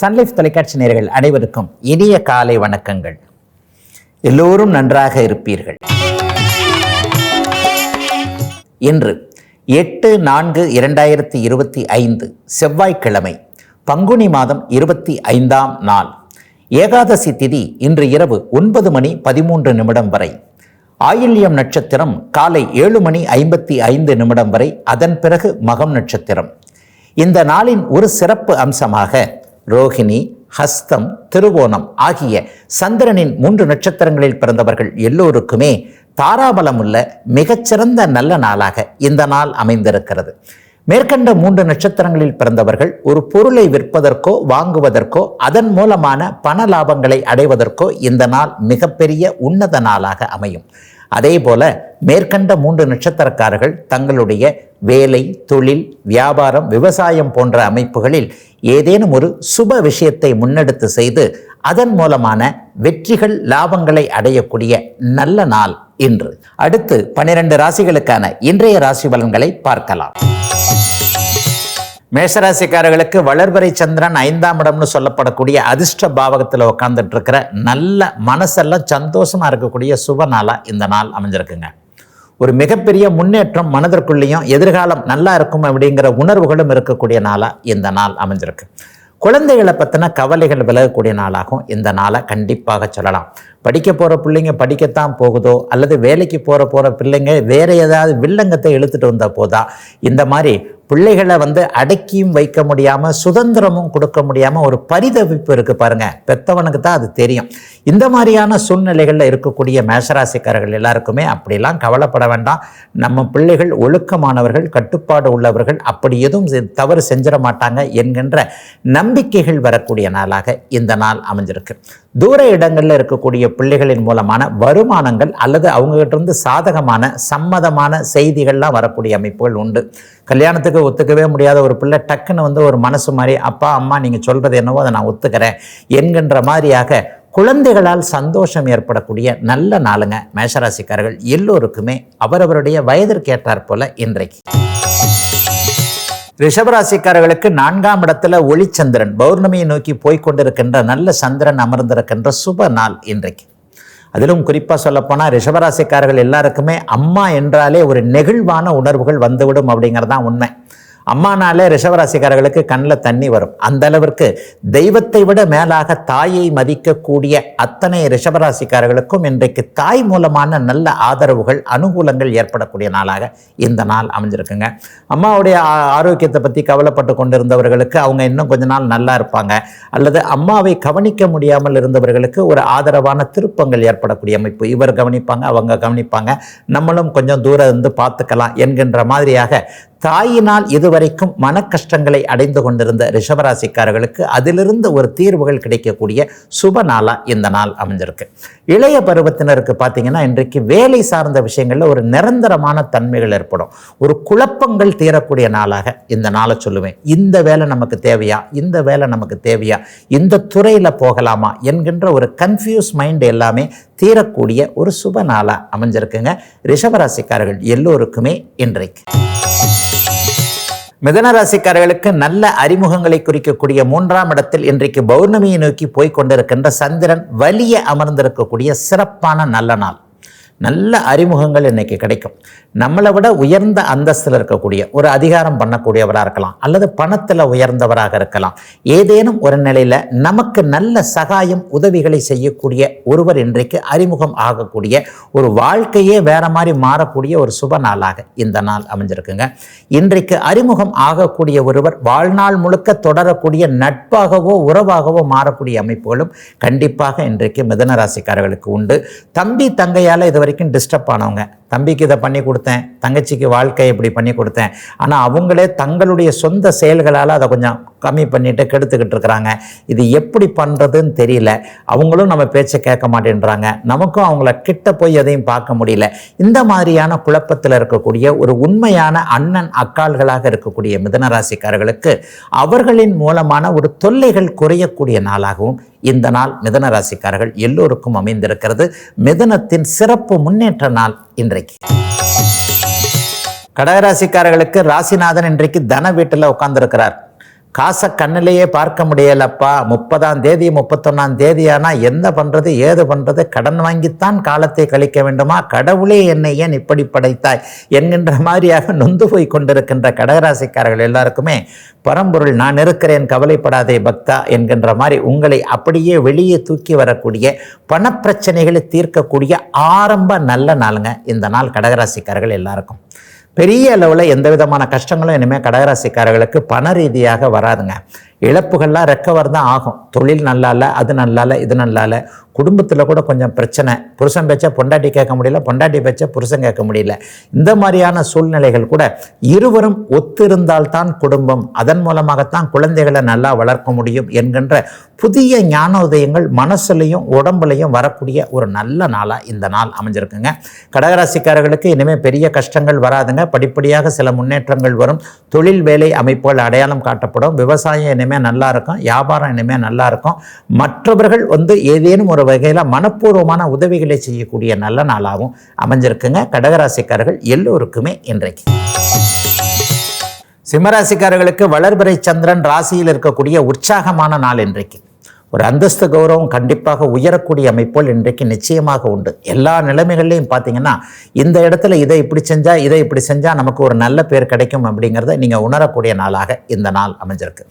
Sun Life தொலைக்காட்சி நேயர்கள் அனைவருக்கும் இனிய காலை வணக்கங்கள். எல்லோரும் நன்றாக இருப்பீர்கள். இன்று 8/4/2025 செவ்வாய்க்கிழமை, பங்குனி மாதம் 25ஆம் நாள். ஏகாதசி திதி இன்று இரவு 9:13 வரை. ஆயில்யம் நட்சத்திரம் காலை 7:55 வரை. அதன் பிறகு மகம் நட்சத்திரம். இந்த நாளின் ஒரு சிறப்பு அம்சமாக ரோஹிணி, ஹஸ்தம், திருவோணம் ஆகிய சந்திரனின் 3 நட்சத்திரங்களில் பிறந்தவர்கள் எல்லோருக்குமே தாராபலம் உள்ள மிகச்சிறந்த நல்ல நாளாக இந்த நாள் அமைந்திருக்கிறது. மேற்கண்ட 3 நட்சத்திரங்களில் பிறந்தவர்கள் ஒரு பொருளை விற்பதற்கோ வாங்குவதற்கோ அதன் மூலமான பண லாபங்களை அடைவதற்கோ இந்த நாள் மிகப்பெரிய உன்னத நாளாக அமையும். அதே போல மேற்கண்ட 3 நட்சத்திரக்காரர்கள் தங்களுடைய வேலை, தொழில், வியாபாரம், விவசாயம் போன்ற அமைப்புகளில் ஏதேனும் ஒரு சுப விஷயத்தை முன்னெடுத்து செய்து அதன் மூலமான வெற்றிகள், லாபங்களை அடையக்கூடிய நல்ல நாள் இன்று. அடுத்து 12 ராசிகளுக்கான இன்றைய ராசி பலன்களை பார்க்கலாம். மேஷராசிக்காரர்களுக்கு வளர்வரை சந்திரன் 5ஆம் இடம்னு சொல்லப்படக்கூடிய அதிர்ஷ்ட பாவகத்தில் உட்கார்ந்துட்டு இருக்கிற நல்ல மனசெல்லாம் சந்தோஷமா இருக்கக்கூடிய சுப நாளா இந்த நாள் அமைஞ்சிருக்குங்க. ஒரு மிகப்பெரிய முன்னேற்றம் மனதிற்குள்ளேயும் எதிர்காலம் நல்லா இருக்கும் அப்படிங்கிற உணர்வுகளும் இருக்கக்கூடிய நாளா இந்த நாள் அமைஞ்சிருக்கு. குழந்தைகளை பற்றின கவலைகள் விலகக்கூடிய நாளாகவும் இந்த நாளை கண்டிப்பாக சொல்லலாம். படிக்க போகிற பிள்ளைங்க படிக்கத்தான் போகுதோ, அல்லது வேலைக்கு போகிற பிள்ளைங்க வேற ஏதாவது வில்லங்கத்தை இழுத்துட்டு வந்த போதா, இந்த மாதிரி பிள்ளைகளை அடக்கியும் வைக்க முடியாமல் சுதந்திரமும் கொடுக்க முடியாமல் ஒரு பரிதவிப்பு இருக்குது பாருங்க, பெத்தவனுக்கு தான் அது தெரியும். இந்த மாதிரியான சூழ்நிலைகளில் இருக்கக்கூடிய மேஷராசிக்காரர்கள் எல்லாருக்குமே அப்படிலாம் கவலைப்பட வேண்டாம். நம்ம பிள்ளைகள் ஒழுக்கமானவர்கள், கட்டுப்பாடு உள்ளவர்கள், அப்படி எதுவும் தவறு செஞ்சிட மாட்டாங்க என்கின்ற நம்பிக்கைகள் வரக்கூடிய நாளாக இந்த நாள் அமைஞ்சிருக்கு. தூர இடங்களில் இருக்கக்கூடிய பிள்ளைகளின் மூலமான வருமானங்கள் அல்லது அவங்ககிட்ட இருந்து சாதகமான சம்மதமான செய்திகள்லாம் வரக்கூடிய அமைப்புகள் உண்டு. கல்யாணத்துக்கு ஒத்துக்கவே முடியாத ஒரு பிள்ளை டக்குன்னு ஒரு மனசு மாதிரி, அப்பா அம்மா நீங்கள் சொல்கிறது என்னவோ அதை நான் ஒத்துக்கிறேன் என்கின்ற மாதிரியாக குழந்தைகளால் சந்தோஷம் ஏற்படக்கூடிய நல்ல நாளுங்க. மேஷராசிக்காரர்கள் எல்லோருக்குமே அவரவருடைய வயதிற்கேற்றாற் போல இன்றைக்கு. ரிஷபராசிக்காரர்களுக்கு 4ஆம் இடத்துல ஒளிச்சந்திரன் பௌர்ணமியை நோக்கி போய்கொண்டிருக்கின்ற நல்ல சந்திரன் அமர்ந்திருக்கின்ற சுப நாள் இன்றைக்கு. அதிலும் குறிப்பாக சொல்லப்போனால் ரிஷபராசிக்காரர்கள் எல்லாருக்குமே அம்மா என்றாலே ஒரு நெகிழ்வான உணர்வுகள் வந்துவிடும் அப்படிங்கிறதான் உண்மை. அம்மானாலே ரிஷபராசிக்காரர்களுக்கு கண்ணில் தண்ணி வரும். அந்த அளவிற்கு தெய்வத்தை விட மேலாக தாயை மதிக்கக்கூடிய அத்தனை ரிஷபராசிக்காரர்களுக்கும் இன்றைக்கு தாய் மூலமான நல்ல ஆதரவுகள், அனுகூலங்கள் ஏற்படக்கூடிய நாளாக இந்த நாள் அமைஞ்சிருக்குங்க. அம்மாவுடைய ஆரோக்கியத்தை பற்றி கவலைப்பட்டு கொண்டிருந்தவர்களுக்கு அவங்க இன்னும் கொஞ்ச நாள் நல்லா இருப்பாங்க. அல்லது அம்மாவை கவனிக்க முடியாமல் இருந்தவர்களுக்கு ஒரு ஆதரவான திருப்பங்கள் ஏற்படக்கூடிய அமைப்பு. இவர் கவனிப்பாங்க, அவங்க கவனிப்பாங்க, நம்மளும் கொஞ்சம் தூரம் இருந்து பார்த்துக்கலாம் என்கின்ற மாதிரியாக தாயினால் இதுவரைக்கும் மன கஷ்டங்களை அடைந்து கொண்டிருந்த ரிஷபராசிக்காரர்களுக்கு அதிலிருந்து ஒரு தீர்வுகள் கிடைக்கக்கூடிய சுப நாளா இந்த நாள் அமைஞ்சிருக்கு. இளைய பருவத்தினருக்கு பார்த்தீங்கன்னா இன்றைக்கு வேலை சார்ந்த விஷயங்களில் ஒரு நிரந்தரமான தன்மைகள் ஏற்படும். ஒரு குழப்பங்கள் தீரக்கூடிய நாளாக இந்த நாளை சொல்லுவேன். இந்த வேலை நமக்கு தேவையா, இந்த வேலை நமக்கு தேவையா, இந்த துறையில் போகலாமா என்கின்ற ஒரு கன்ஃபியூஸ் மைண்ட் எல்லாமே தீரக்கூடிய ஒரு சுப நாளா அமைஞ்சிருக்குங்க ரிஷபராசிக்காரர்கள் எல்லோருக்குமே இன்றைக்கு. மிதனராசிக்காரர்களுக்கு நல்ல அறிமுகங்களை குறிக்கக்கூடிய 3ஆம் இடத்தில் இன்றைக்கு பௌர்ணமியை நோக்கி போய்கொண்டிருக்கின்ற சந்திரன் வலிய அமர்ந்திருக்கக்கூடிய சிறப்பான நல்ல நாள். நல்ல அறிமுகங்கள் இன்னைக்கு கிடைக்கும். நம்மளை விட உயர்ந்த அந்தஸ்தில் இருக்கக்கூடிய ஒரு அதிகாரம் பண்ணக்கூடியவராக இருக்கலாம், அல்லது பணத்தில் உயர்ந்தவராக இருக்கலாம். ஏதேனும் ஒரு நிலையில் நமக்கு நல்ல சகாயம், உதவிகளை செய்யக்கூடிய ஒருவர் இன்றைக்கு அறிமுகம் ஆகக்கூடிய ஒரு வாழ்க்கையே வேற மாதிரி மாறக்கூடிய ஒரு சுப நாளாக இந்த நாள் அமைஞ்சிருக்குங்க. இன்றைக்கு அறிமுகம் ஆகக்கூடிய ஒருவர் வாழ்நாள் முழுக்க தொடரக்கூடிய நட்பாகவோ உறவாகவோ மாறக்கூடிய அமைப்புகளும் கண்டிப்பாக இன்றைக்கு மிதனராசிக்காரர்களுக்கு உண்டு. தம்பி தங்கையால் இது வரைக்கும் டிஸ்டர்ப் ஆனவங்க, தம்பிக்கு இதை பண்ணி கொடுத்தேன், தங்கச்சிக்கு வாழ்க்கையை இப்படி பண்ணி கொடுத்தேன், ஆனால் அவங்களே தங்களுடைய சொந்த செயல்களால் அதை கொஞ்சம் கம்மி பண்ணிட்டு கெடுத்துக்கிட்டு இருக்கிறாங்க. இது எப்படி பண்ணுறதுன்னு தெரியல. அவங்களும் நம்ம பேச்சை கேட்க மாட்டேன்றாங்க, நமக்கும் அவங்கள கிட்ட போய் எதையும் பார்க்க முடியல. இந்த மாதிரியான குழப்பத்தில் இருக்கக்கூடிய ஒரு உண்மையான அண்ணன் அக்காள்களாக இருக்கக்கூடிய மிதனராசிக்காரர்களுக்கு அவர்களின் மூலமான ஒரு தொல்லைகள் குறையக்கூடிய நாளாகவும் இந்த நாள் மிதனராசிக்காரர்கள் எல்லோருக்கும் அமைந்திருக்கிறது. மிதனத்தின் சிறப்பு முன்னேற்ற நாள் இன்றைக்கு. கடகராசிக்காரர்களுக்கு ராசிநாதன் இன்றைக்கு தன வீட்டில் உட்கார்ந்திருக்கிறார். காசை கண்ணிலேயே பார்க்க முடியலப்பா, 30ஆம் தேதி 31ஆம் தேதி ஆனால் என்ன பண்ணுறது ஏது பண்ணுறது, கடன் வாங்கித்தான் காலத்தை கழிக்க வேண்டுமா, கடவுளே என்னை ஏன் இப்படி படைத்தாய் என்கின்ற மாதிரியாக நொந்து போய் கொண்டிருக்கின்ற கடகராசிக்காரர்கள் எல்லாருக்குமே பரம்பொருள் நான் இருக்கிறேன் கவலைப்படாதே பக்தா என்கின்ற மாதிரி உங்களை அப்படியே வெளியே தூக்கி வரக்கூடிய பணப்பிரச்சனைகளை தீர்க்கக்கூடிய ஆரம்ப நல்ல நாளுங்க இந்த நாள் கடகராசிக்காரர்கள் எல்லாருக்கும். பெரிய அளவில் எந்த விதமான கஷ்டங்களும் இனிமேல் கடகராசிக்காரர்களுக்கு பண ரீதியாக வராதுங்க. இழப்புகள்லாம் ரெக்கவர் தான் ஆகும். தொழில் நல்லா இல்லை, அது நல்லா இல்லை, இது நல்லா இல்லை, குடும்பத்தில் கூட கொஞ்சம் பிரச்சனை, புருஷன் பேச்சை பொண்டாட்டி கேட்க முடியல, பொண்டாட்டி பேச்சை புருஷன் கேட்க முடியல, இந்த மாதிரியான சூழ்நிலைகள் கூட இருவரும் ஒத்திருந்தால்தான் குடும்பம், அதன் மூலமாகத்தான் குழந்தைகளை நல்லா வளர்க்க முடியும் என்கின்ற புதிய ஞானோதயங்கள் மனசுலையும் உடம்புலையும் வரக்கூடிய ஒரு நல்ல நாளாக இந்த நாள் அமைஞ்சிருக்குங்க. கடகராசிக்காரர்களுக்கு இனிமேல் பெரிய கஷ்டங்கள் வராதுங்க. படிப்படியாக சில முன்னேற்றங்கள் வரும். தொழில் வேலை அமைப்புகள் அடையாளம் காட்டப்படும். விவசாயம் இனிமேல் நல்லா இருக்கும். வியாபாரம் இனிமேல் நல்லா இருக்கும். மற்றவர்கள் ஏதேனும் ஒரு வகையில் மனப்பூர்வமான உதவிகளை செய்யக்கூடிய நல்ல நாளாகவும் அமைஞ்சிருக்குங்க. கடகராசிக்காரர்கள் எல்லோருக்குமே இன்றைக்கு. சிம்மராசிக்காரர்களுக்கு வளர்பிறை சந்திரன் ராசியில் இருக்கக்கூடிய உற்சாகமான நாள் இன்றைக்கு. ஒரு அந்தஸ்து கௌரவம் கண்டிப்பாக உயரக்கூடிய அமைப்புகள் இன்றைக்கு நிச்சயமாக உண்டு. எல்லா நிலைமைகள்லையும் பார்த்தீங்கன்னா இந்த இடத்துல இதை இப்படி செஞ்சால் இதை இப்படி செஞ்சால் நமக்கு ஒரு நல்ல பேர் கிடைக்கும் அப்படிங்கிறத நீங்கள் உணரக்கூடிய நாளாக இந்த நாள் அமைஞ்சிருக்கு.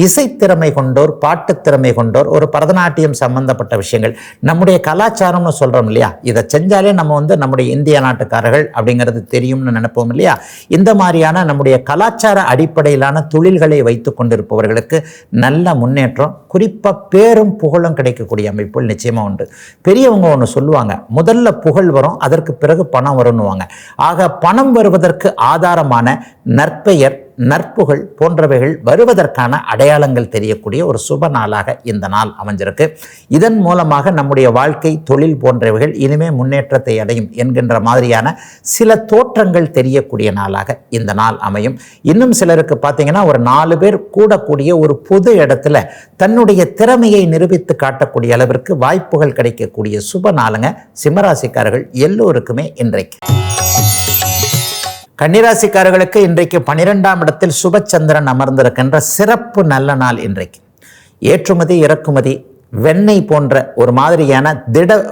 இசைத்திறமை கொண்டோர், பாட்டுத்திறமை கொண்டோர், ஒரு பரதநாட்டியம் சம்பந்தப்பட்ட விஷயங்கள், நம்முடைய கலாச்சாரம்னு சொல்கிறோம் இல்லையா, இதை செஞ்சாலே நம்ம நம்முடைய இந்திய நாட்டுக்காரர்கள் அப்படிங்கிறது தெரியும்னு நினைப்போம் இல்லையா. இந்த மாதிரியான நம்முடைய கலாச்சார அடிப்படையிலான தொழில்களை வைத்து கொண்டிருப்பவர்களுக்கு நல்ல முன்னேற்றம், குறிப்பாக பேரும் புகழும் கிடைக்கக்கூடிய அமைப்புகள் நிச்சயமாக உண்டு. பெரியவங்க ஒன்று சொல்லுவாங்க, முதல்ல புகழ் வரும், அதற்கு பிறகு பணம் வரும்னுவாங்க. ஆக பணம் வருவதற்கு ஆதாரமான நற்பெயர், நற்புகழ் போன்றவைகள் வருவதற்கான அடையாளங்கள் தெரியக்கூடிய ஒரு சுப நாளாக இந்த நாள் அமைஞ்சிருக்கு. இதன் மூலமாக நம்முடைய வாழ்க்கை, தொழில் போன்றவைகள் இனிமே முன்னேற்றத்தை அடையும் என்கின்ற மாதிரியான சில தோற்றங்கள் தெரியக்கூடிய நாளாக இந்த நாள் அமையும். இன்னும் சிலருக்கு பார்த்தீங்கன்னா ஒரு 4 பேர் கூடக்கூடிய ஒரு பொது இடத்துல தன்னுடைய திறமையை நிரூபித்து காட்டக்கூடிய அளவிற்கு வாய்ப்புகள் கிடைக்கக்கூடிய சுப நாளுங்க சிம்மராசிக்காரர்கள் எல்லோருக்குமே இன்றைக்கு. கன்னிராசிக்காரர்களுக்கு இன்றைக்கு 12ஆம் இடத்தில் சுபச்சந்திரன் அமர்ந்திருக்கின்ற சிறப்பு நல்ல நாள் இன்றைக்கு. ஏற்றுமதி இறக்குமதி, வெண்ணெய் போன்ற ஒரு மாதிரியான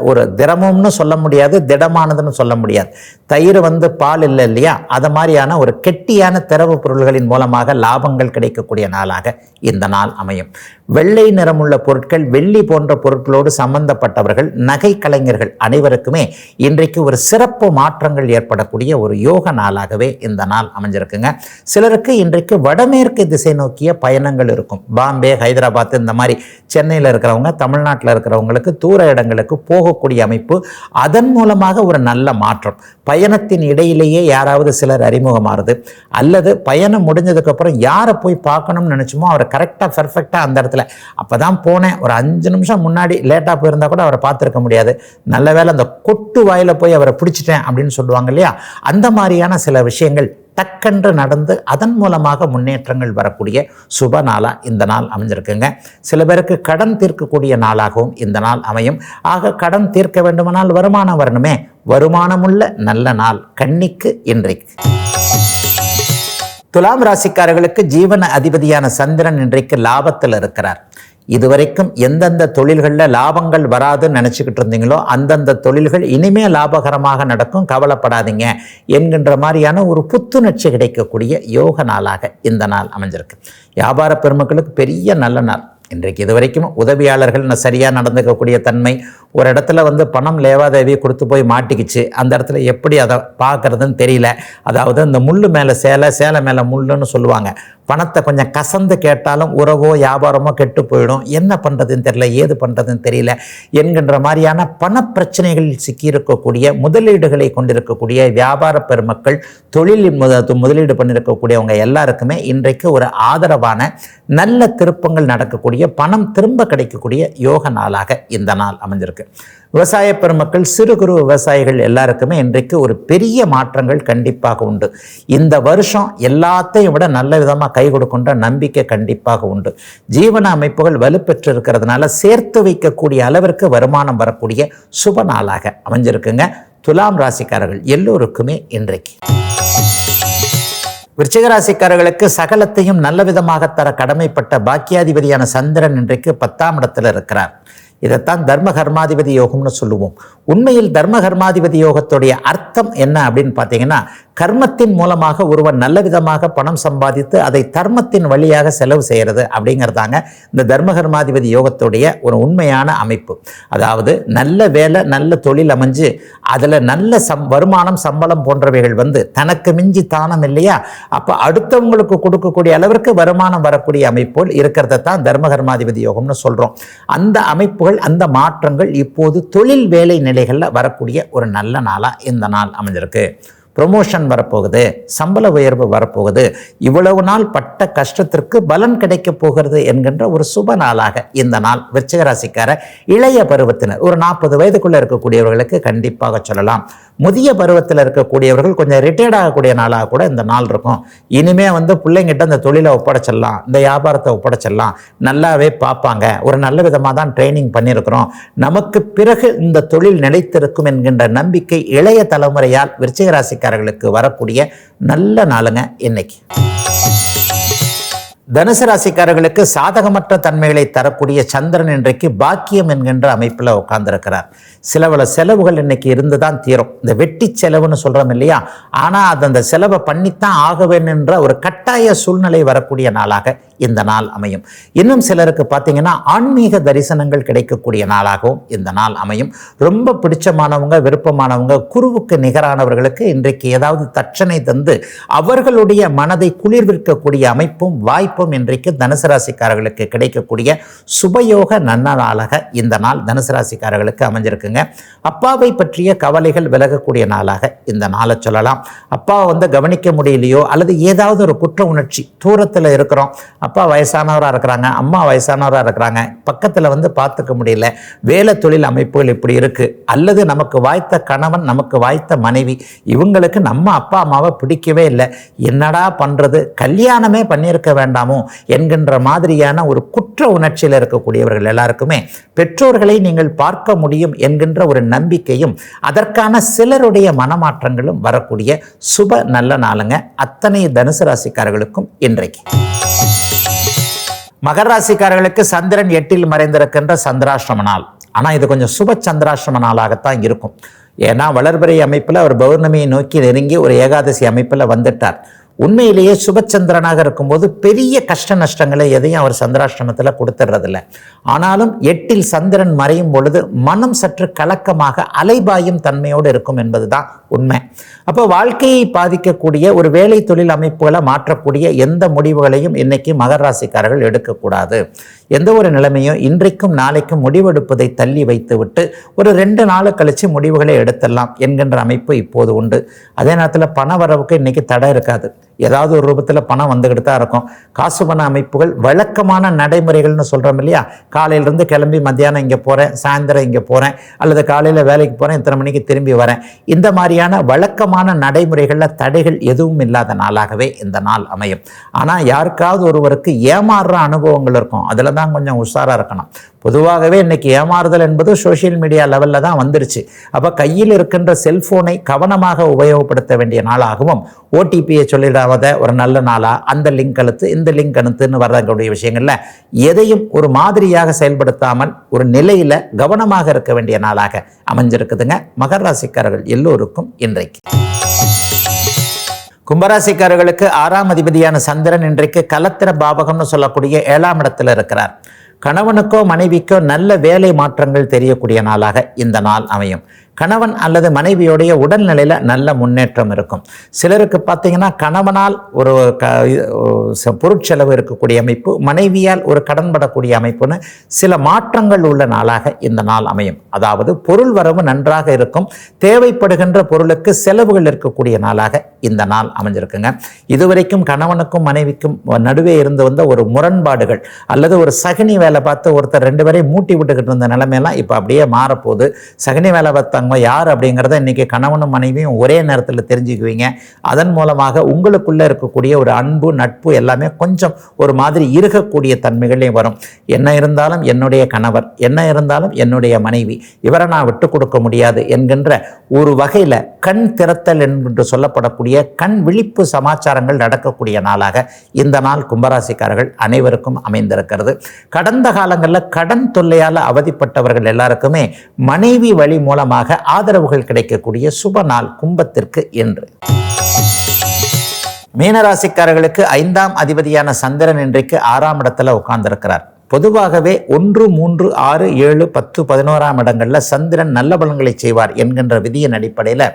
ஒரு திரமம்னு சொல்ல முடியாது, திடமானதுன்னு சொல்ல முடியாது. தயிர் பால் இல்லை இல்லையா, அது மாதிரியான ஒரு கெட்டியான திரவ பொருள்களின் மூலமாக லாபங்கள் கிடைக்கக்கூடிய நாளாக இந்த நாள் அமையும். வெள்ளை நிறமுள்ள பொருட்கள், வெள்ளி போன்ற பொருட்களோடு சம்பந்தப்பட்டவர்கள், நகை கலைஞர்கள் அனைவருக்குமே இன்றைக்கு ஒரு சிறப்பு மாற்றங்கள் ஏற்படக்கூடிய ஒரு யோக நாளாகவே இந்த நாள் அமைஞ்சிருக்குங்க. சிலருக்கு இன்றைக்கு வடமேற்கு திசை நோக்கிய பயணங்கள் இருக்கும். பாம்பே, ஹைதராபாத், இந்த மாதிரி சென்னையில் இருக்கிறவங்க, தமிழ்நாட்டில் இருக்கிறவங்களுக்கு தூர இடங்களுக்கு போகக்கூடிய அமைப்பு, அதன் மூலமாக ஒரு நல்ல மாற்றம். பயணத்தின் இடையிலேயே யாராவது சிலர் அறிமுகமாறுது, அல்லது பயணம் முடிஞ்சதுக்கப்புறம் யாரை போய் பார்க்கணும்னு நினச்சோமோ அவரை கரெக்டாக பர்ஃபெக்டாக அந்த இடத்துல அப்போ தான் போனேன், ஒரு 5 நிமிஷம் முன்னாடி லேட்டாக போயிருந்தா கூட அவரை பார்த்துருக்க முடியாது, நல்ல வேளை அந்த கொட்டு வாயில் போய் அவரை பிடிச்சிட்டேன் அப்படின்னு சொல்லுவாங்க இல்லையா. அந்த மாதிரியான சில விஷயங்கள் டக்கென்று நடந்து அதன் மூலமாக முன்னேற்றங்கள் வரக்கூடிய சுப நாளாக இந்த நாள் அமைஞ்சிருக்குங்க. சில பேருக்கு கடன் தீர்க்கக்கூடிய நாளாகவும் இந்த நாள் அமையும். ஆக கடன் தீர்க்க வேண்டுமானால் வருமானம் வரணுமே, வருமானமுள்ள நல்ல நாள் கன்னிக்கு இன்றைக்கு. துலாம் ராசிக்காரர்களுக்கு ஜீவன அதிபதியான சந்திரன் இன்றைக்கு லாபத்தில் இருக்கிறார். இதுவரைக்கும் எந்தெந்த தொழில்களில் லாபங்கள் வராதுன்னு நினச்சிக்கிட்டு இருந்தீங்களோ அந்தந்த தொழில்கள் இனிமே லாபகரமாக நடக்கும், கவலைப்படாதீங்க என்கின்ற மாதிரியான ஒரு புத்துணர்ச்சி கிடைக்கக்கூடிய யோக நாளாக இந்த நாள் அமைஞ்சிருக்கு. வியாபார பெருமக்களுக்கு பெரிய நல்ல நாள் இன்றைக்கு. இதுவரைக்கும் உதவியாளர்கள் சரியாக நடந்துக்கக்கூடிய தன்மை, ஒரு இடத்துல பணம் லேவாதேவி கொடுத்து போய் மாட்டிக்கிச்சு, அந்த இடத்துல எப்படி அதை பார்க்கறதுன்னு தெரியல. அதாவது இந்த முள்ளு மேலே சேலை, சேலை மேலே முள்ளுன்னு சொல்லுவாங்க. பணத்தை கொஞ்சம் கசந்து கேட்டாலும் உறவோ வியாபாரமோ கெட்டு போயிடும், என்ன பண்ணுறதுன்னு தெரியல, ஏது பண்ணுறதுன்னு தெரியல என்கின்ற மாதிரியான பணப்பிரச்சனைகளில் சிக்கியிருக்கக்கூடிய முதலீடுகளை கொண்டிருக்கக்கூடிய வியாபார பெருமக்கள், தொழிலில் முதலீடு பண்ணியிருக்கக்கூடியவங்க எல்லாருக்குமே இன்றைக்கு ஒரு ஆதரவான நல்ல திருப்பங்கள் நடக்கக்கூடிய, பணம் திரும்ப கிடைக்கக்கூடிய யோக நாளாக இந்த நாள் அமைஞ்சிருக்கு. விவசாய பெருமக்கள், சிறு குறு விவசாயிகள் எல்லாருக்குமே இன்றைக்கு ஒரு பெரிய மாற்றங்கள் கண்டிப்பாக உண்டு. இந்த வருஷம் எல்லாத்தையும் விட நல்ல விதமாக கை கொடுக்கின்ற நம்பிக்கை கண்டிப்பாக உண்டு. ஜீவன அமைப்புகள் வலுப்பெற்று இருக்கிறதுனால சேர்த்து வைக்கக்கூடிய அளவிற்கு வருமானம் வரக்கூடிய சுப நாளாக அமைஞ்சிருக்குங்க துலாம் ராசிக்காரர்கள் எல்லோருக்குமே இன்றைக்கு. விருச்சிக ராசிக்காரர்களுக்கு சகலத்தையும் நல்ல விதமாக தர கடமைப்பட்ட பாக்கியாதிபதியான சந்திரன் இன்றைக்கு 10ஆம் இடத்துல இருக்கிறார். இதைத்தான் தர்ம கர்மாதிபதி யோகம்னு சொல்லுவோம். உண்மையில் தர்ம கர்மாதிபதி யோகத்துடைய அர்த்தம் என்ன அப்படின்னு பார்த்தீங்கன்னா, கர்மத்தின் மூலமாக ஒருவன் நல்ல விதமாக பணம் சம்பாதித்து அதை தர்மத்தின் வழியாக செலவு செய்கிறது அப்படிங்கிறதாங்க இந்த தர்ம கர்மாதிபதி யோகத்துடைய ஒரு உண்மையான அமைப்பு. அதாவது நல்ல வேலை, நல்ல தொழில் அமைஞ்சு அதில் நல்ல வருமானம், சம்பளம் போன்றவைகள் வந்து தனக்கு மிஞ்சி தானம் இல்லையா, அப்போ அடுத்தவங்களுக்கு கொடுக்கக்கூடிய அளவிற்கு வருமானம் வரக்கூடிய அமைப்போல் இருக்கிறத தான் தர்ம கர்மாதிபதி யோகம்னு சொல்கிறோம். அந்த அமைப்புகள், அந்த மாற்றங்கள் இப்போது தொழில் வேலை நிலைகளில் வரக்கூடிய ஒரு நல்ல நாளாக இந்த நாள் அமைஞ்சிருக்கு. ப்ரொமோஷன் வரப்போகுது, சம்பள உயர்வு வரப்போகுது, இவ்வளவு நாள் பட்ட கஷ்டத்திற்கு பலன் கிடைக்க போகிறது என்கின்ற ஒரு சுப நாளாக இந்த நாள் விருச்சிக ராசிக்கார இளைய பருவத்தினர், ஒரு 40 வயதுக்குள்ள இருக்கக்கூடியவர்களுக்கு கண்டிப்பாக சொல்லலாம். முதிய பருவத்தில் இருக்கக்கூடியவர்கள் கொஞ்சம் ரிட்டையர்ட் ஆகக்கூடிய நாளாக கூட இந்த நாள் இருக்கும். இனிமே வந்து பிள்ளைங்கிட்ட இந்த தொழிலை ஒப்படைச்சிடலாம், இந்த வியாபாரத்தை ஒப்படைச்சிடலாம், நல்லாவே பார்ப்பாங்க, ஒரு நல்ல விதமாக தான் ட்ரைனிங் பண்ணியிருக்கிறோம், நமக்கு பிறகு இந்த தொழில் நிலைத்திருக்கும் என்கின்ற நம்பிக்கை இளைய தலைமுறையால் விருச்சிக ராசிக்காரர்களுக்கு வரக்கூடிய நல்ல நாளுங்க இன்னைக்கு. தனுசு ராசிக்காரர்களுக்கு சாதகமற்ற தன்மைகளை தரக்கூடிய சந்திரன் இன்றைக்கு பாக்கியம் என்கின்ற அமைப்பில் உட்கார்ந்துருக்கிறார். சில செலவுகள் இன்னைக்கு இருந்து தான் தீரும். இந்த வெட்டி செலவுன்னு சொல்கிறோம் இல்லையா, ஆனால் அது அந்த செலவை பண்ணித்தான் ஆக வேணுன்ற ஒரு கட்டாய சூழ்நிலை வரக்கூடிய நாளாக இந்த நாள் அமையும். இன்னும் சிலருக்கு பார்த்தீங்கன்னா ஆன்மீக தரிசனங்கள் கிடைக்கக்கூடிய நாளாகவும் இந்த நாள் அமையும். ரொம்ப பிடிச்சமானவங்க, விருப்பமானவங்க, குருவுக்கு நிகரானவர்களுக்கு இன்றைக்கு ஏதாவது தட்சணை தந்து அவர்களுடைய மனதை குளிர்விக்கக்கூடிய அமைப்பும் வாய்ப்பும் இன்றைக்கு தனுசு ராசிக்காரர்களுக்கு கிடைக்கக்கூடிய சுபயோக நன்ன நாளாக இந்த நாள் தனுசு ராசிக்காரர்களுக்கு அமைஞ்சிருக்குங்க. அப்பாவை பற்றிய கவலைகள் விலகக்கூடிய நாளாக இந்த நாளை சொல்லலாம். அப்பாவை வந்து கவனிக்க முடியலையோ அல்லது ஏதாவது ஒரு குற்ற உணர்ச்சி, தூரத்தில் இருக்கிறோம், அப்பா வயசானவராக இருக்கிறாங்க, அம்மா வயசானவராக இருக்கிறாங்க, பக்கத்தில் வந்து பார்த்துக்க முடியல, வேலை தொழில் அமைப்புகள் இப்படி இருக்கு, அல்லது நமக்கு வாய்த்த கணவன், நமக்கு வாய்த்த மனைவி, இவங்களுக்கு நம்ம அப்பா அம்மாவை பிடிக்கவே இல்லை, என்னடா பண்ணுறது, கல்யாணமே பண்ணியிருக்க வேண்டாமோ என்கின்ற மாதிரியான ஒரு குற்ற உணர்ச்சியில் இருக்கக்கூடியவர்கள் எல்லாருக்குமே பெற்றோர்களை நீங்கள் பார்க்க முடியும் என்கின்ற ஒரு நம்பிக்கையும் அதற்கான சிலருடைய மனமாற்றங்களும் வரக்கூடிய சுப நல்ல நாளுங்க அத்தனை தனுசு ராசிக்காரர்களுக்கும் இன்றைக்கு. மகர ராசிக்காரர்களுக்கு சந்திரன் 8இல் மறைந்திருக்கின்ற சந்திராஷ்டம நாள். ஆனால் இது கொஞ்சம் சுப சந்திராஷ்டம நாளாகத்தான் இருக்கும். ஏன்னா வளர்பிறை அமைப்பில் அவர் பௌர்ணமியை நோக்கி நெருங்கி ஒரு ஏகாதசி அமைப்பில் வந்துட்டார். உண்மையிலேயே சுபச்சந்திரனாக இருக்கும்போது பெரிய கஷ்ட நஷ்டங்களை எதையும் அவர் சந்திராஷ்டமத்தில் கொடுத்துடுறதில்ல. ஆனாலும் 8இல் சந்திரன் மறையும் பொழுது மனம் சற்று கலக்கமாக அலைபாயும் தன்மையோடு இருக்கும் என்பதுதான் உண்மை. அப்போ வாழ்க்கையை பாதிக்கக்கூடிய ஒரு வேலை தொழில் அமைப்புகளை மாற்றக்கூடிய எந்த முடிவுகளையும் இன்னைக்கு மகர ராசிக்காரர்கள் எடுக்கக்கூடாது. எந்த ஒரு நிலைமையும் இன்றைக்கும் நாளைக்கும் முடிவெடுப்பதை தள்ளி வைத்து விட்டு ஒரு 2 நாள் கழித்து முடிவுகளை எடுத்துடலாம் என்கின்ற அமைப்பு இப்போது உண்டு. அதே நேரத்தில் பண வரவுக்கு இன்னைக்கு தடை இருக்காது. ஏதாவது ஒரு ரூபத்தில் பணம் வந்துக்கிட்டு தான் இருக்கும். காசு பண அமைப்புகள் வழக்கமான நடைமுறைகள்னு சொல்கிறோம் இல்லையா, காலையிலேருந்து கிளம்பி மத்தியானம் இங்கே போகிறேன், சாயந்தரம் இங்கே போகிறேன், அல்லது காலையில் வேலைக்கு போகிறேன், இத்தனை மணிக்கு திரும்பி வரேன், இந்த மாதிரியான வழக்கமான நடைமுறைகளில் தடைகள் எதுவும் இல்லாத நாளாகவே இந்த நாள் அமையும். ஆனால் யாருக்காவது ஒருவருக்கு ஏமாறுற அனுபவங்கள் இருக்கும், அதில் தான் கொஞ்சம் உஷாராக இருக்கணும். பொதுவாகவே இன்னைக்கு ஏமாறுதல் என்பது சோஷியல் மீடியா லெவலில் தான் வந்துருச்சு. அப்போ கையில் இருக்கின்ற செல்ஃபோனை கவனமாக உபயோகப்படுத்த வேண்டிய நாளாகவும், ஓடிபியை சொல்லிடாத ஒரு நல்ல நாளாக அந்த லிங்க் அழுத்து இந்த லிங்க் அழுத்துன்னு வரக்கூடிய விஷயங்களில் எதையும் ஒரு மாதிரியாக செயல்படுத்தாமல் ஒரு நிலையில் கவனமாக இருக்க வேண்டிய நாளாக அமைஞ்சிருக்குதுங்க மகர ராசிக்காரர்கள் எல்லோருக்கும் இன்றைக்கு. கும்பராசிக்காரர்களுக்கு 6ஆம் அதிபதியான சந்திரன் இன்றைக்கு கலத்திர பாவகம்னு சொல்லக்கூடிய 7ஆம் இடத்துல இருக்கிறார். கணவனுக்கோ மனைவிக்கோ நல்ல வேலை மாற்றங்கள் தெரியக்கூடிய நாளாக இந்த நாள் அமையும். கணவன் அல்லது மனைவியோடைய உடல்நிலையில் நல்ல முன்னேற்றம் இருக்கும். சிலருக்கு பார்த்தீங்கன்னா கணவனால் ஒரு பொருட்செலவு இருக்கக்கூடிய அமைப்பு, மனைவியால் ஒரு கடன்படக்கூடிய அமைப்புன்னு சில மாற்றங்கள் உள்ள நாளாக இந்த நாள் அமையும். அதாவது பொருள் வரவு நன்றாக இருக்கும், தேவைப்படுகின்ற பொருளுக்கு செலவுகள் இருக்கக்கூடிய நாளாக இந்த நாள் அமைஞ்சிருக்குங்க. இதுவரைக்கும் கணவனுக்கும் மனைவிக்கும் நடுவே இருந்து வந்த ஒரு முரண்பாடுகள் அல்லது ஒரு சகனி வேலை பார்த்து ஒருத்தர் 2 பேரையும் மூட்டி விட்டுக்கிட்டு இருந்த நிலைமையெல்லாம் இப்போ அப்படியே மாறப்போகுது. சகனி வேலை பார்த்தாங்க ஒருத்தவங்க யார் அப்படிங்கிறத இன்றைக்கி கணவனும் மனைவியும் ஒரே நேரத்தில் தெரிஞ்சுக்குவீங்க. அதன் மூலமாக உங்களுக்குள்ளே இருக்கக்கூடிய ஒரு அன்பு நட்பு எல்லாமே கொஞ்சம் ஒரு மாதிரி இருக்கக்கூடிய தன்மைகளையும் வரும். என்ன இருந்தாலும் என்னுடைய கணவர், என்ன இருந்தாலும் என்னுடைய மனைவி, இவரை நான் விட்டு கொடுக்க முடியாது என்கின்ற ஒரு வகையில் கண் திறத்தல் என்று சொல்லப்படக்கூடிய கண் விழிப்பு சமாச்சாரங்கள் நடக்கக்கூடிய நாளாக இந்த நாள் கும்பராசிக்காரர்கள் அனைவருக்கும் அமைந்திருக்கிறது. கடந்த காலங்களில் கடன் தொல்லையால் அவதிப்பட்டவர்கள் எல்லாருக்குமே மனைவி வழி மூலமாக ஆதரவுகள் கிடைக்கக்கூடிய சுப நாள் கும்பத்திற்கு என்று. மீனராசிக்காரர்களுக்கு 5ஆம் அதிபதியான சந்திரன் இன்றைக்கு 6ஆம் இடத்துல உட்கார்ந்திருக்கிறார். பொதுவாகவே 1, 3, 6, 7, 10, 11ஆம் இடங்களில் சந்திரன் நல்ல பலன்களை செய்வார் என்கின்ற விதியின் அடிப்படையில்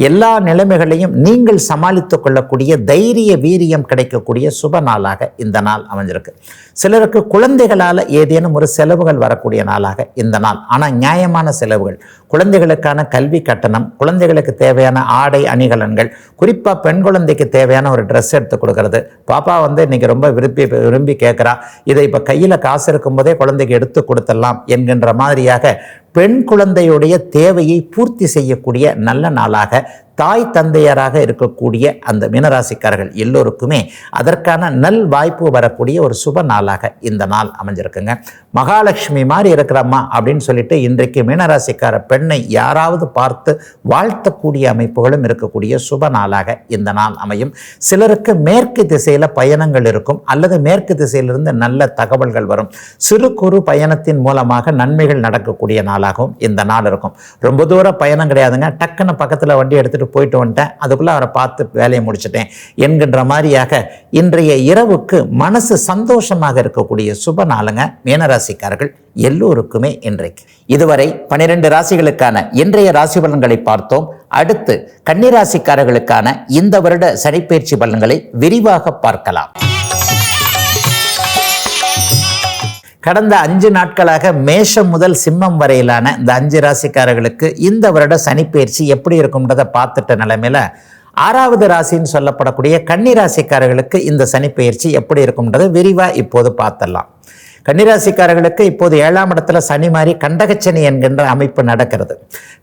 எல்லா நிலைமைகளையும் நீங்கள் சமாளித்துக் கொள்ளக்கூடிய தைரிய வீரியம் கிடைக்கக்கூடிய சுப நாளாக இந்த நாள் அமைஞ்சிருக்கு. சிலருக்கு குழந்தைகளால் ஏதேனும் ஒரு செலவுகள் வரக்கூடிய நாளாக இந்த நாள். ஆனால் நியாயமான செலவுகள், குழந்தைகளுக்கான கல்வி கட்டணம், குழந்தைகளுக்கு தேவையான ஆடை அணிகலன்கள், குறிப்பாக பெண் குழந்தைக்கு தேவையான ஒரு ட்ரெஸ் எடுத்து கொடுக்கறது. பாப்பா இன்னைக்கு ரொம்ப விரும்பி கேட்குறா, இதை இப்போ கையில் காசு இருக்கும்போதே குழந்தைக்கு எடுத்து கொடுத்துடலாம் என்கின்ற மாதிரியாக பெண் குழந்தையுடைய தேவையை பூர்த்தி செய்யக்கூடிய நல்ல நாளாக தாய் தந்தையராக இருக்கக்கூடிய அந்த மீனராசிக்காரர்கள் எல்லோருக்குமே அதற்கான நல் வாய்ப்பு வரக்கூடிய ஒரு சுப நாளாக இந்த நாள் அமைஞ்சிருக்குங்க. மகாலட்சுமி மாதிரி இருக்கிறம்மா அப்படின்னு சொல்லிட்டு இன்றைக்கு மீனராசிக்கார பெண்ணை யாராவது பார்த்து வாழ்த்தக்கூடிய அமைப்புகளும் இருக்கக்கூடிய சுப நாளாக இந்த நாள் அமையும். சிலருக்கு மேற்கு திசையில் பயணங்கள் இருக்கும் அல்லது மேற்கு திசையிலிருந்து நல்ல தகவல்கள் வரும். சிறு குறு பயணத்தின் மூலமாக நன்மைகள் நடக்கக்கூடிய நாளாகவும் இந்த நாள் இருக்கும். ரொம்ப தூரம் பயணம் கிடையாதுங்க, டக்குன்னு பக்கத்தில் வண்டி எடுத்துகிட்டு போயிட்டு வந்துட்டேன், அதுக்குள்ளே அவரை பார்த்து வேலையை முடிச்சிட்டேன் என்கின்ற மாதிரியாக இன்றைய இரவுக்கு மனசு சந்தோஷமாக இருக்கக்கூடிய சுப நாளுங்க மீனராசிக்காரர்கள் எல்லோருக்குமே இன்றைக்கு. இதுவரை 12 ராசிகளுக்கான இன்றைய ராசி பலன்களை பார்த்தோம். அடுத்து கன்னிராசிக்காரர்களுக்கான இந்த வருட சனிப்பெயர்ச்சி பலன்களை விரிவாக பார்க்கலாம். கடந்த 5 நாட்களாக மேஷம் முதல் சிம்மம் வரையிலான இந்த 5 ராசிக்காரர்களுக்கு இந்த வருட சனிப்பெயர்ச்சி எப்படி இருக்கும்ன்றதை பார்த்துட்ட நிலைமையில 6வது ராசின்னு சொல்லப்படக்கூடிய கன்னிராசிக்காரர்களுக்கு இந்த சனிப்பெயர்ச்சி எப்படி இருக்கும்ன்றதை விரிவாக இப்போது பார்த்துடலாம். கன்னிராசிக்காரர்களுக்கு இப்போது 7ஆம் இடத்துல சனி மாறி கண்டகச்சனி என்கின்ற அமைப்பு நடக்கிறது.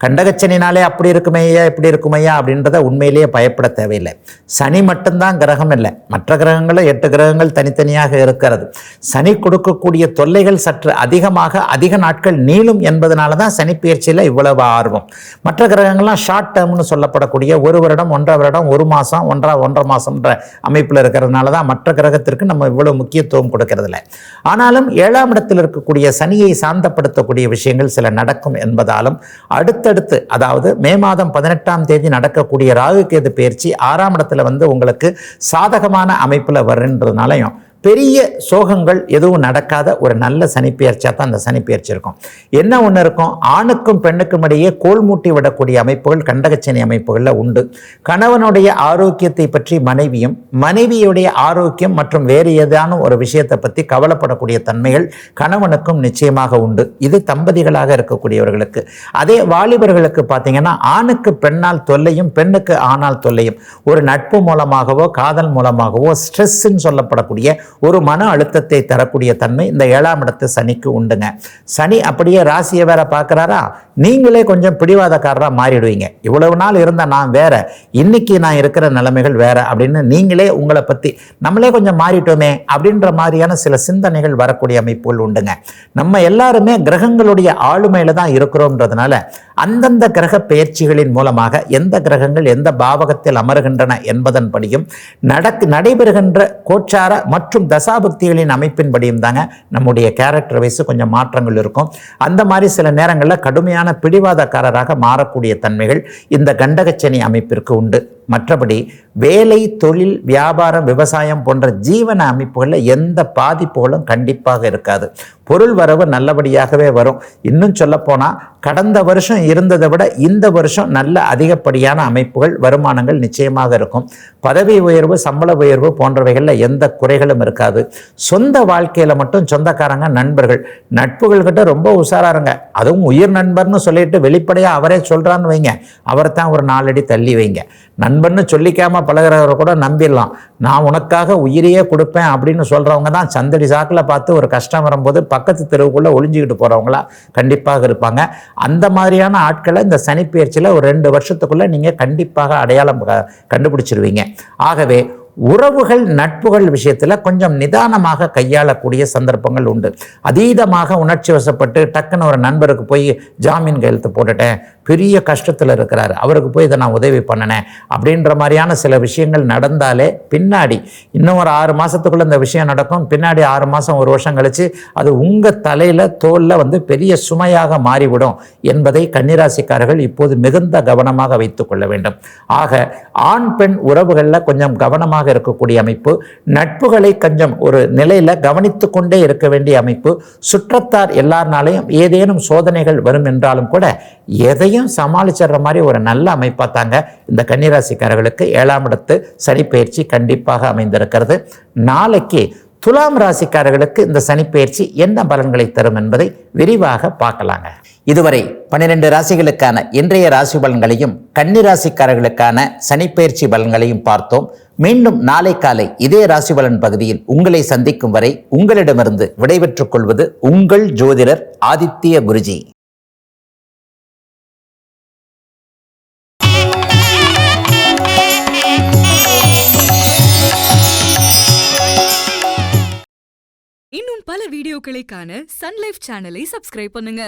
கண்டகச்சனினாலே அப்படி இருக்குமையா இப்படி இருக்குமையா அப்படின்றத உண்மையிலேயே பயப்பட தேவையில்லை. சனி மட்டும்தான் கிரகம் இல்லை, மற்ற கிரகங்களும் 8 கிரகங்கள் தனித்தனியாக இருக்கிறது. சனி கொடுக்கக்கூடிய தொல்லைகள் சற்று அதிக நாட்கள் நீளும் என்பதனால தான் சனிப்பெயர்ச்சியில் இவ்வளவு ஆர்வம். மற்ற கிரகங்கள்லாம் ஷார்ட் டேர்ம்னு சொல்லப்படக்கூடிய 1 வருடம் 1.5 வருடம் 1 மாதம் 1.5 மாதம்ன்ற அமைப்பில் இருக்கிறதுனால தான் மற்ற கிரகத்திற்கு நம்ம இவ்வளவு முக்கியத்துவம் கொடுக்கறதில்லை. ஆனாலும் 7ஆம் இடத்தில் இருக்கக்கூடிய சனியை சாந்தப்படுத்தக்கூடிய விஷயங்கள் சில நடக்கும் என்பதாலும் அடுத்தடுத்து, அதாவது மே மாதம் 18ஆம் தேதி நடக்கக்கூடிய ராகு கேது பெயர்ச்சி 6ஆம் இடத்துல உங்களுக்கு சாதகமான அமைப்பில் வருன்றதுனாலையும் பெரிய சோகங்கள் எதுவும் நடக்காத ஒரு நல்ல சனிப்பெயர்ச்சியாக தான் அந்த சனிப்பெயர்ச்சி இருக்கும். என்ன ஒன்று இருக்கும், ஆணுக்கும் பெண்ணுக்கும் இடையே கோல் மூட்டி விடக்கூடிய அமைப்புகள் கண்டகச்சனி அமைப்புகளில் உண்டு. கணவனுடைய ஆரோக்கியத்தை பற்றி மனைவியும், மனைவியுடைய ஆரோக்கியம் மற்றும் வேறு ஏதானும் ஒரு விஷயத்தை பற்றி கவலைப்படக்கூடிய தன்மைகள் கணவனுக்கும் நிச்சயமாக உண்டு. இது தம்பதிகளாக இருக்கக்கூடியவர்களுக்கு. அதே வாலிபர்களுக்கு பார்த்தீங்கன்னா ஆணுக்கு பெண்ணால் தொல்லையும் பெண்ணுக்கு ஆணால் தொல்லையும் ஒரு நட்பு மூலமாகவோ காதல் மூலமாகவோ ஸ்ட்ரெஸ்ன்னு சொல்லப்படக்கூடிய ஒரு மன அழுத்தத்தை தரக்கூடிய தன்மை இந்த 7ஆம் இடத்து சனிக்கு உண்டுங்க. சனி அப்படியே ராசியை வேற பார்க்குறாரா, நீங்களே கொஞ்சம் பிடிவாதக்காரராக மாறிடுவீங்க. இவ்வளவு நாள் இருந்த நான் வேற, இன்னைக்கு நான் இருக்கிற நிலைமைகள் வேற அப்படின்னு நீங்களே உங்களை பற்றி நம்மளே கொஞ்சம் மாறிட்டோமே அப்படின்ற மாதிரியான சில சிந்தனைகள் வரக்கூடிய அமைப்புகள் உண்டுங்க. நம்ம எல்லாருமே கிரகங்களுடைய ஆளுமையில தான் இருக்கிறோம்ன்றதுனால அந்தந்த கிரக பெயர்ச்சிகளின் மூலமாக எந்த கிரகங்கள் எந்த பாவகத்தில் அமர்கின்றன என்பதன்படியும் நடைபெறுகின்ற கோச்சார மற்றும் தசாபக்திகளின் அமைப்பின்படியும் தாங்க நம்முடைய கேரக்டர் வைஸ் கொஞ்சம் மாற்றங்கள் இருக்கும். அந்த மாதிரி சில நேரங்களில் கடுமையான பிடிவாதக்காரராக மாறக்கூடிய தன்மைகள் இந்த கண்டகச்சனி அமைப்பிற்கு உண்டு. மற்றபடி வேலை, தொழில், வியாபாரம், விவசாயம் போன்ற ஜீவன அமைப்புகளில் எந்த பாதிப்புகளும் கண்டிப்பாக இருக்காது. பொருள் வரவு நல்லபடியாகவே வரும். இன்னும் சொல்லப்போனால் கடந்த வருஷம் இருந்ததை விட இந்த வருஷம் நல்ல அதிகப்படியான அமைப்புகள், வருமானங்கள் நிச்சயமாக இருக்கும். பதவி உயர்வு, சம்பள உயர்வு போன்றவைகளில் எந்த குறைகளும் இருக்காது. சொந்த வாழ்க்கையில் மட்டும் சொந்தக்காரங்க, நண்பர்கள், நட்புகள்கிட்ட ரொம்ப உஷாராருங்க. அதுவும் உயிர் நண்பர்னு சொல்லிட்டு வெளிப்படையாக அவரே சொல்கிறான்னு வைங்க, அவரை தான் ஒரு 4 அடி தள்ளி வைங்க. நண்பன்னு சொல்லிக்காம பழகிறவரை கூட நம்பிடலாம். நான் உனக்காக உயிரையே கொடுப்பேன் அப்படின்னு சொல்கிறவங்க தான் சந்தடி சாக்கில் பார்த்து ஒரு கஷ்டம் வரும்போது பக்கத்து தெருவுக்குள்ளே ஒளிஞ்சிக்கிட்டு போகிறவங்களா கண்டிப்பாக இருப்பாங்க. அந்த மாதிரியான ஆட்களை இந்த சனிப்பெயர்ச்சியில் ஒரு 2 வருஷத்துக்குள்ளே நீங்கள் கண்டிப்பாக அடையாளம் கண்டுபிடிச்சிருவீங்க. ஆகவே உறவுகள் நட்புகள் விஷயத்தில் கொஞ்சம் நிதானமாக கையாளக்கூடிய சந்தர்ப்பங்கள் உண்டு. அதீதமாக உணர்ச்சி வசப்பட்டு டக்குன்னு ஒரு நண்பருக்கு போய் ஜாமீன் கையெழுத்து போட்டுட்டேன், பெரிய கஷ்டத்தில் இருக்கிறார், அவருக்கு போய் இதை நான் உதவி பண்ணினேன் அப்படின்ற மாதிரியான சில விஷயங்கள் நடந்தாலே பின்னாடி இன்னும் ஒரு 6 மாதத்துக்குள்ளே இந்த விஷயம் நடக்கும். பின்னாடி 6 மாதம் 1 வருஷம் கழித்து அது உங்கள் தலையில் தோலில் பெரிய சுமையாக மாறிவிடும் என்பதை கன்னிராசிக்காரர்கள் இப்போது மிகுந்த கவனமாக வைத்துக் கொள்ள வேண்டும். ஆக ஆண் பெண் உறவுகளில் கொஞ்சம் கவனமாக இருக்கக்கூடிய அமைப்பு, நட்புகளை கொஞ்சம் ஒரு நிலையில கவனித்து கொண்டே இருக்க வேண்டிய அமைப்பு. சுற்றத்தார் எல்லாருனாலையும் ஏதேனும் சோதனைகள் வரும் என்றாலும் கூட எதையும் சமாளிச்சிடுற மாதிரி ஒரு நல்ல அமைப்பா தாங்க இந்த கன்னிராசிக்காரர்களுக்கு 7ஆம் இடத்து சனிப்பெயர்ச்சி கண்டிப்பாக அமைந்திருக்கிறது. நாளைக்கு துலாம் ராசிக்காரர்களுக்கு இந்த சனிப்பெயர்ச்சி என்ன பலன்களை தரும் என்பதை விரிவாக பார்க்கலாங்க. இதுவரை 12 ராசிகளுக்கான இன்றைய ராசி பலன்களையும் கன்னிராசிக்காரர்களுக்கான சனிப்பெயர்ச்சி பலன்களையும் பார்த்தோம். மீண்டும் நாளை காலை இதே ராசி பலன் பகுதியில் உங்களை சந்திக்கும் வரை உங்களிடமிருந்து விடைபெற்றுக் கொள்வது உங்கள் ஜோதிடர் ஆதித்ய குருஜி. இன்னும் பல வீடியோக்களை காண சன் லைஃப் சேனலை சப்ஸ்கிரைப் பண்ணுங்க.